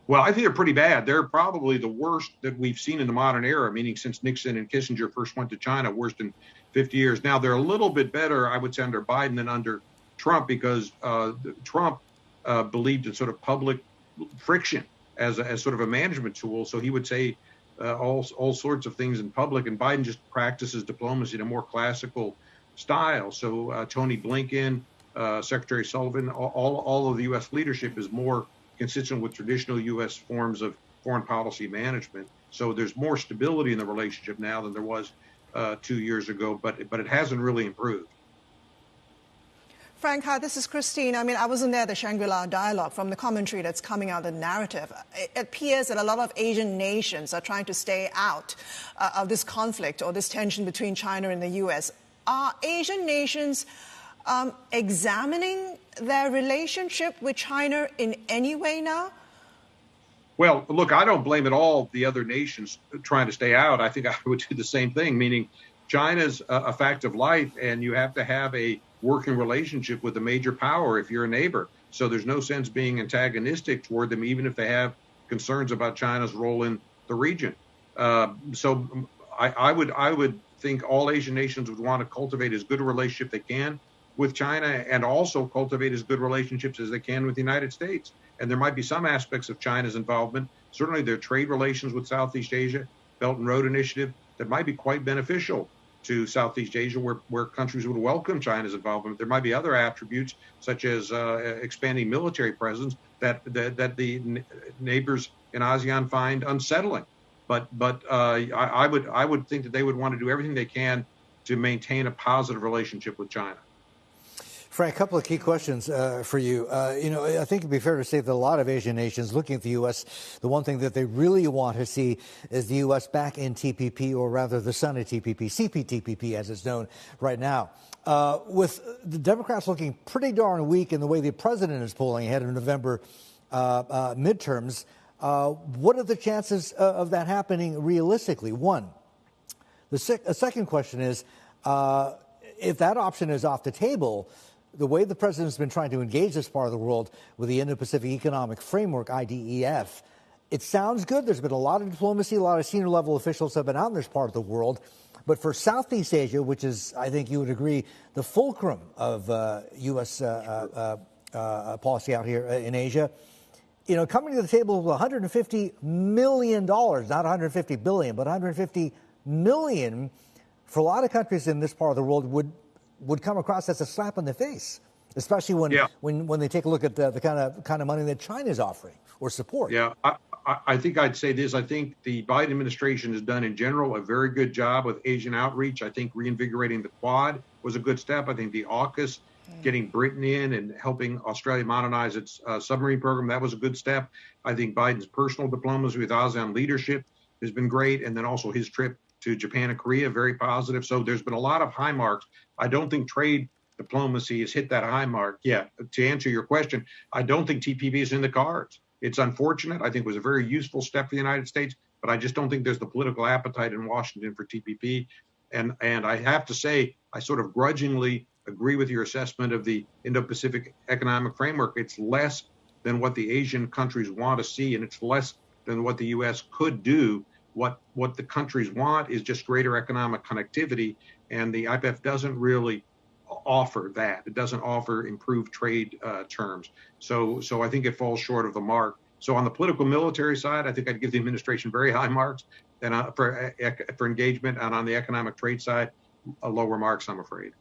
Well, I think they're pretty bad. They're probably the worst that we've seen in the modern era, meaning since Nixon and Kissinger first went to China, worst in 50 years. Now, they're a little bit better, I would say, under Biden than under Trump, because Trump believed in sort of public friction as sort of a management tool. So he would say all sorts of things in public, and Biden just practices diplomacy in a more classical style. So Tony Blinken, Secretary Sullivan, all of the U.S. leadership is more consistent with traditional U.S. forms of foreign policy management. So there's more stability in the relationship now than there was 2 years ago, but it hasn't really improved. Frank, hi, this is Christine. I mean, I wasn't there at the Shangri-La dialogue. From the commentary that's coming out of the narrative, it appears that a lot of Asian nations are trying to stay out of this conflict or this tension between China and the U.S. Are Asian nations examining their relationship with China in any way now? Well, look, I don't blame at all the other nations trying to stay out. I think I would do the same thing, meaning China's a fact of life, and you have to have a working relationship with a major power if you're a neighbor. So there's no sense being antagonistic toward them, even if they have concerns about China's role in the region. So I would think all Asian nations would want to cultivate as good a relationship they can with China, and also cultivate as good relationships as they can with the United States. And there might be some aspects of China's involvement, certainly their trade relations with Southeast Asia, Belt and Road Initiative, that might be quite beneficial to Southeast Asia, where countries would welcome China's involvement. There might be other attributes, such as expanding military presence, that the neighbors in ASEAN find unsettling. But I would think that they would want to do everything they can to maintain a positive relationship with China. Frank, a couple of key questions for you. I think it'd be fair to say that a lot of Asian nations looking at the U.S., the one thing that they really want to see is the U.S. back in TPP, or rather the son of TPP, CPTPP as it's known right now. With the Democrats looking pretty darn weak in the way the president is polling ahead of November midterms, what are the chances of that happening realistically? One. The second question is, if that option is off the table, the way the president's been trying to engage this part of the world with the Indo-Pacific Economic Framework, IDEF, it sounds good. There's been a lot of diplomacy, a lot of senior level officials have been out in this part of the world. But for Southeast Asia, which is, I think you would agree, the fulcrum of U.S. Policy out here in Asia, coming to the table with $150 million, not $150 billion, but $150 million, for a lot of countries in this part of the world would come across as a slap in the face, especially when they take a look at the kind of money that China is offering or support. Yeah, I think I'd say this. I think the Biden administration has done in general a very good job with Asian outreach. I think reinvigorating the Quad was a good step. I think the AUKUS, getting Britain in and helping Australia modernize its submarine program, that was a good step. I think Biden's personal diplomacy with ASEAN leadership has been great. And then also his trip to Japan and Korea, very positive. So there's been a lot of high marks. I don't think trade diplomacy has hit that high mark yet. To answer your question, I don't think TPP is in the cards. It's unfortunate. I think it was a very useful step for the United States, but I just don't think there's the political appetite in Washington for TPP. And I have to say, I sort of grudgingly agree with your assessment of the Indo-Pacific Economic Framework. It's less than what the Asian countries want to see, and it's less than what the U.S. could do. What the countries want is just greater economic connectivity, and the IPEF doesn't really offer that. It doesn't offer improved trade terms. So I think it falls short of the mark. So on the political military side, I think I'd give the administration very high marks and for engagement, and on the economic trade side, lower marks, I'm afraid.